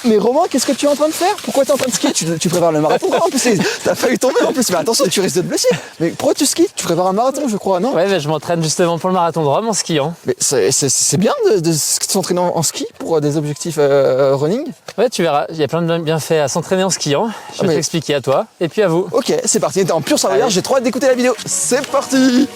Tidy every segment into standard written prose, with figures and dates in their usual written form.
Mais Romain, qu'est-ce que tu es en train de faire? Pourquoi tu es en train de skier? Tu prépares le marathon en plus, t'as failli tomber en plus, mais attention, tu risques de te blesser. Mais pourquoi tu skis? Tu prépares un marathon, je crois, non? Ouais, mais je m'entraîne justement pour le marathon de Rome en skiant. Mais c'est bien de s'entraîner en ski pour des objectifs running. Ouais, tu verras, il y a plein de bienfaits à s'entraîner en skiant. Je vais t'expliquer à toi et puis à vous. Ok, c'est parti, t'es en pur savoyard, j'ai trop hâte d'écouter la vidéo. C'est parti.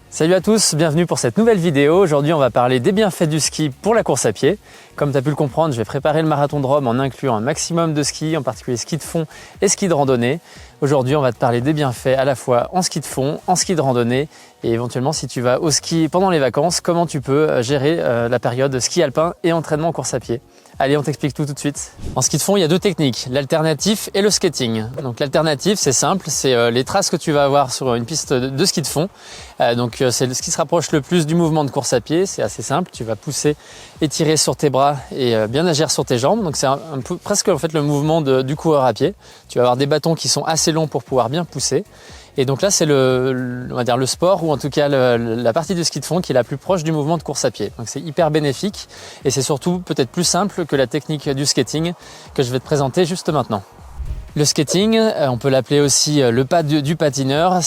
Salut à tous, bienvenue pour cette nouvelle vidéo. Aujourd'hui, on va parler des bienfaits du ski pour la course à pied. Comme tu as pu le comprendre, je vais préparer le marathon de Rome en incluant un maximum de ski, en particulier ski de fond et ski de randonnée. Aujourd'hui, on va te parler des bienfaits à la fois en ski de fond, en ski de randonnée et éventuellement si tu vas au ski pendant les vacances, comment tu peux gérer la période ski alpin et entraînement en course à pied. Allez, on t'explique tout de suite. En ski de fond, il y a deux techniques, l'alternatif et le skating. Donc l'alternatif, c'est simple, c'est les traces que tu vas avoir sur une piste de ski de fond. Donc c'est ce qui se rapproche le plus du mouvement de course à pied, c'est assez simple, tu vas pousser et tirer sur tes bras et bien agir sur tes jambes. Donc c'est un peu, presque en fait le mouvement du coureur à pied. Tu vas avoir des bâtons qui sont assez longs pour pouvoir bien pousser. Et donc là, c'est on va dire le sport ou en tout cas la partie du ski de fond qui est la plus proche du mouvement de course à pied. Donc c'est hyper bénéfique et c'est surtout peut-être plus simple que la technique du skating que je vais te présenter juste maintenant. Le skating, on peut l'appeler aussi le pas du patineur,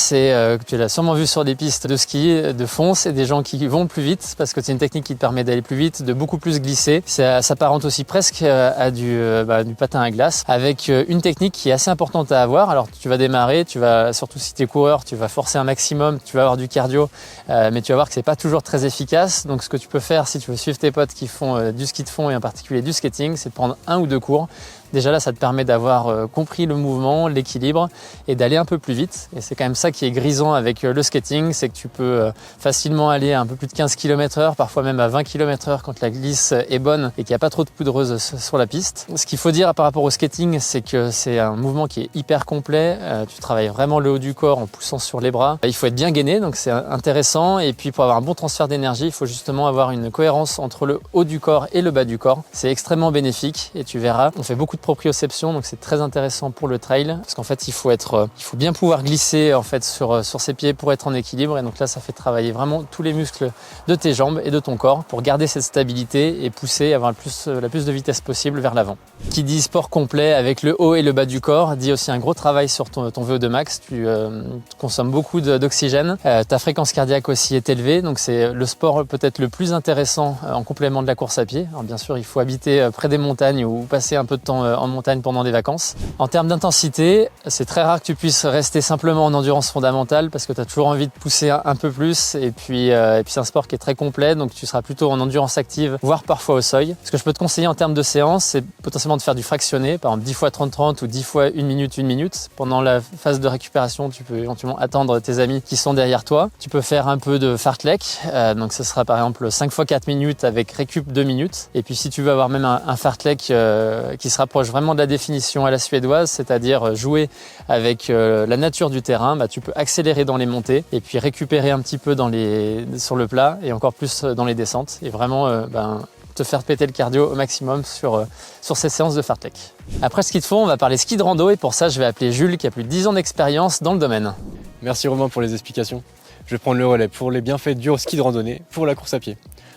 tu l'as sûrement vu sur des pistes de ski de fond, c'est des gens qui vont plus vite parce que c'est une technique qui te permet d'aller plus vite, de beaucoup plus glisser. Ça s'apparente aussi presque à du patin à glace avec une technique qui est assez importante à avoir. Alors tu vas démarrer, surtout si tu es coureur, tu vas forcer un maximum, tu vas avoir du cardio, mais tu vas voir que c'est pas toujours très efficace. Donc ce que tu peux faire si tu veux suivre tes potes qui font du ski de fond et en particulier du skating, c'est de prendre 1 ou 2 cours. Déjà là, ça te permet d'avoir compris le mouvement, l'équilibre et d'aller un peu plus vite. Et c'est quand même ça qui est grisant avec le skating, c'est que tu peux facilement aller à un peu plus de 15 km/h, parfois même à 20 km/h quand la glisse est bonne et qu'il n'y a pas trop de poudreuse sur la piste. Ce qu'il faut dire par rapport au skating, c'est que c'est un mouvement qui est hyper complet. Tu travailles vraiment le haut du corps en poussant sur les bras. Il faut être bien gainé, donc c'est intéressant. Et puis pour avoir un bon transfert d'énergie, il faut justement avoir une cohérence entre le haut du corps et le bas du corps. C'est extrêmement bénéfique et tu verras, on fait beaucoup de proprioception, donc c'est très intéressant pour le trail parce qu'en fait il faut bien pouvoir glisser en fait sur ses pieds pour être en équilibre et donc là ça fait travailler vraiment tous les muscles de tes jambes et de ton corps pour garder cette stabilité et pousser, avoir la plus de vitesse possible vers l'avant. Qui dit sport complet avec le haut et le bas du corps dit aussi un gros travail sur ton VO2 max, tu consommes beaucoup d'oxygène, ta fréquence cardiaque aussi est élevée, donc c'est le sport peut-être le plus intéressant en complément de la course à pied. Alors bien sûr il faut habiter près des montagnes ou passer un peu de temps en montagne pendant des vacances. En termes d'intensité, c'est très rare que tu puisses rester simplement en endurance fondamentale parce que tu as toujours envie de pousser un peu plus et puis c'est un sport qui est très complet, donc tu seras plutôt en endurance active, voire parfois au seuil. Ce que je peux te conseiller en termes de séance, c'est potentiellement de faire du fractionné, par exemple 10 fois 30-30 ou 10 fois 1 minute. Pendant la phase de récupération, tu peux éventuellement attendre tes amis qui sont derrière toi. Tu peux faire un peu de fartlek, donc ce sera par exemple 5 fois 4 minutes avec récup 2 minutes. Et puis si tu veux avoir même un fartlek qui se rapproche vraiment de la définition à la suédoise, c'est-à-dire jouer avec la nature du terrain, tu peux accélérer dans les montées et puis récupérer un petit peu sur le plat et encore plus dans les descentes et vraiment te faire péter le cardio au maximum sur ces séances de fartlek. Après ski de fond, on va parler ski de rando et pour ça je vais appeler Jules qui a plus de 10 ans d'expérience dans le domaine. Merci Romain pour les explications. Je vais prendre le relais pour les bienfaits du ski de randonnée pour la course à pied.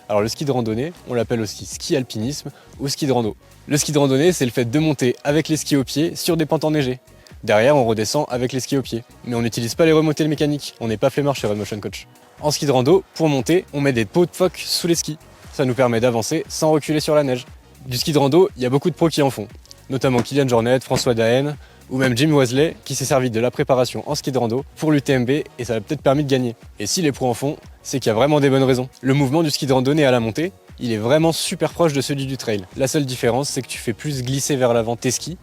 Alors le ski de randonnée, on l'appelle aussi ski alpinisme ou ski de rando. Le ski de randonnée, c'est le fait de monter avec les skis aux pieds sur des pentes enneigées. Derrière, on redescend avec les skis aux pieds. Mais on n'utilise pas les remontées mécaniques, on n'est pas flemmard chez Run Motion Coach. En ski de rando, pour monter, on met des pots de phoque sous les skis. Ça nous permet d'avancer sans reculer sur la neige. Du ski de rando, il y a beaucoup de pros qui en font, notamment Kylian Jornet, François Daen ou même Jim Wesley qui s'est servi de la préparation en ski de rando pour l'UTMB et ça l'a peut-être permis de gagner. Et si les pros en font, c'est qu'il y a vraiment des bonnes raisons. Le mouvement du ski de randonnée à la montée, il est vraiment super proche de celui du trail. La seule différence, c'est que tu fais plus glisser vers l'avant tes skis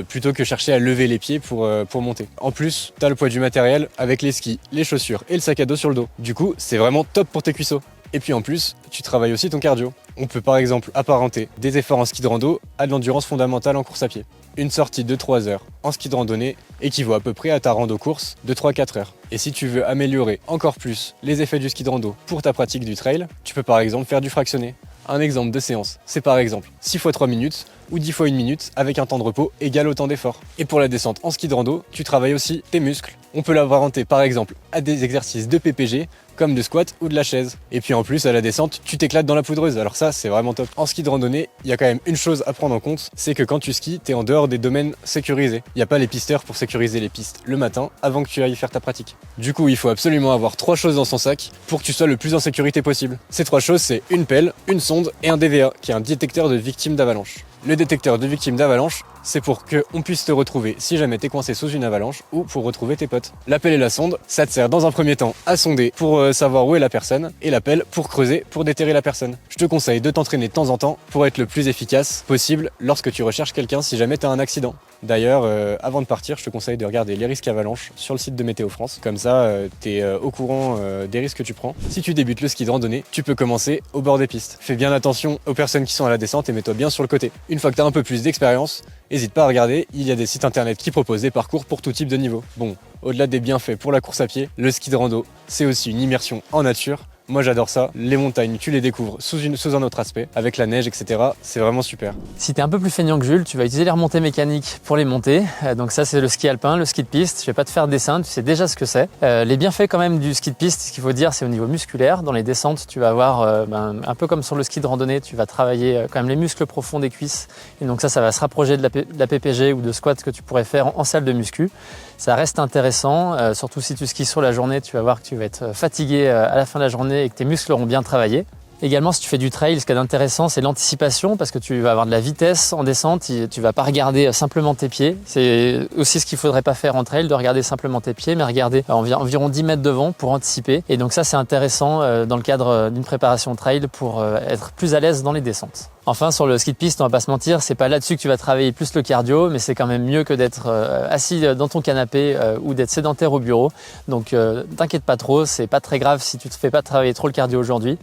plutôt que chercher à lever les pieds pour monter. En plus, tu as le poids du matériel avec les skis, les chaussures et le sac à dos sur le dos. Du coup, c'est vraiment top pour tes cuisseaux. Et puis en plus, tu travailles aussi ton cardio. On peut par exemple apparenter des efforts en ski de rando à de l'endurance fondamentale en course à pied. une sortie de 3 heures en ski de randonnée équivaut à peu près à ta rando course de 3-4 heures. Et si tu veux améliorer encore plus les effets du ski de rando pour ta pratique du trail, tu peux par exemple faire du fractionné. Un exemple de séance, c'est par exemple 6 x 3 minutes ou 10 x 1 minute avec un temps de repos égal au temps d'effort. Et pour la descente en ski de rando, tu travailles aussi tes muscles. On peut l'apparenter par exemple à des exercices de PPG comme de squat ou de la chaise. Et puis en plus à la descente, tu t'éclates dans la poudreuse, alors ça c'est vraiment top. En ski de randonnée, il y a quand même une chose à prendre en compte, c'est que quand tu skis, tu es en dehors des domaines sécurisés. Il n'y a pas les pisteurs pour sécuriser les pistes le matin avant que tu ailles faire ta pratique. Du coup, il faut absolument avoir 3 choses dans son sac pour que tu sois le plus en sécurité possible. Ces 3 choses, c'est une pelle, une sonde et un DVA, qui est un détecteur de victimes d'avalanche. Le détecteur de victimes d'avalanche, c'est pour qu'on puisse te retrouver si jamais t'es coincé sous une avalanche ou pour retrouver tes potes. La pelle et la sonde, ça te sert dans un premier temps à sonder pour savoir où est la personne et la pelle pour creuser, pour déterrer la personne. Je te conseille de t'entraîner de temps en temps pour être le plus efficace possible lorsque tu recherches quelqu'un si jamais t'as un accident. D'ailleurs, avant de partir, je te conseille de regarder les risques avalanches sur le site de Météo France. Comme ça, t'es au courant des risques que tu prends. Si tu débutes le ski de randonnée, tu peux commencer au bord des pistes. Fais bien attention aux personnes qui sont à la descente et mets-toi bien sur le côté. Une fois que tu as un peu plus d'expérience, n'hésite pas à regarder, il y a des sites internet qui proposent des parcours pour tout type de niveau. Bon, au-delà des bienfaits pour la course à pied, le ski de rando, c'est aussi une immersion en nature. Moi j'adore ça, les montagnes, tu les découvres sous un autre aspect, avec la neige, etc. C'est vraiment super. Si tu es un peu plus feignant que Jules, tu vas utiliser les remontées mécaniques pour les monter. Donc ça c'est le ski alpin, le ski de piste. Je vais pas te faire de dessin, tu sais déjà ce que c'est. Les bienfaits quand même du ski de piste, ce qu'il faut dire, c'est au niveau musculaire. Dans les descentes, tu vas avoir, un peu comme sur le ski de randonnée, tu vas travailler quand même les muscles profonds des cuisses. Et donc ça va se rapprocher de la PPG ou de squat que tu pourrais faire en salle de muscu. Ça reste intéressant, surtout si tu skis sur la journée, tu vas voir que tu vas être fatigué à la fin de la journée et que tes muscles auront bien travaillé. Également, si tu fais du trail, ce qui est intéressant, c'est l'anticipation parce que tu vas avoir de la vitesse en descente, tu vas pas regarder simplement tes pieds. C'est aussi ce qu'il faudrait pas faire en trail, de regarder simplement tes pieds, mais regarder environ 10 mètres devant pour anticiper. Et donc ça, c'est intéressant dans le cadre d'une préparation trail pour être plus à l'aise dans les descentes. Enfin, sur le ski de piste, on va pas se mentir, c'est pas là-dessus que tu vas travailler plus le cardio, mais c'est quand même mieux que d'être assis dans ton canapé ou d'être sédentaire au bureau. Donc, t'inquiète pas trop, c'est pas très grave si tu te fais pas travailler trop le cardio aujourd'hui.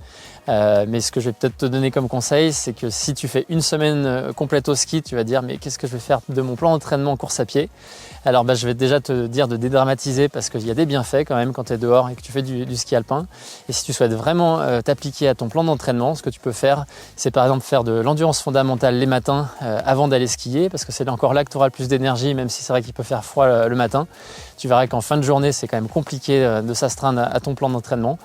Mais ce que je vais peut-être te donner comme conseil, c'est que si tu fais une semaine complète au ski, tu vas dire mais qu'est-ce que je vais faire de mon plan d'entraînement en course à pied? Alors je vais déjà te dire de dédramatiser parce qu'il y a des bienfaits quand même quand tu es dehors et que tu fais du ski alpin. Et si tu souhaites vraiment t'appliquer à ton plan d'entraînement, ce que tu peux faire, c'est par exemple faire de l'endurance fondamentale les matins avant d'aller skier parce que c'est encore là que tu auras le plus d'énergie, même si c'est vrai qu'il peut faire froid le matin. Tu verras qu'en fin de journée, c'est quand même compliqué de s'astreindre à ton plan d'entraînement.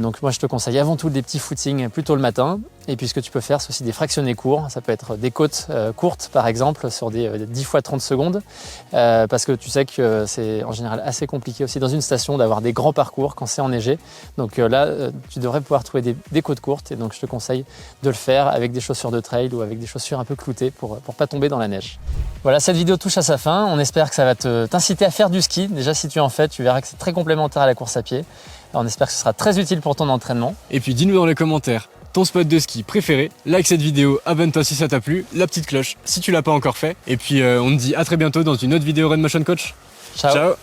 Donc moi je te conseille avant tout des petits footings plutôt le matin. Et puis ce que tu peux faire, c'est aussi des fractionnés courts. Ça peut être des côtes courtes par exemple sur des 10 x 30 secondes. Parce que tu sais que c'est en général assez compliqué aussi dans une station d'avoir des grands parcours quand c'est enneigé. Donc là, tu devrais pouvoir trouver des côtes courtes. Et donc je te conseille de le faire avec des chaussures de trail ou avec des chaussures un peu cloutées pour pas tomber dans la neige. Voilà, cette vidéo touche à sa fin. On espère que ça va t'inciter à faire du ski. Déjà si tu en fais, tu verras que c'est très complémentaire à la course à pied. Alors, on espère que ce sera très utile pour ton entraînement. Et puis dis-nous dans les commentaires ton spot de ski préféré, like cette vidéo, abonne-toi si ça t'a plu, la petite cloche si tu l'as pas encore fait. Et puis on te dit à très bientôt dans une autre vidéo Run Motion Coach. Ciao. Ciao.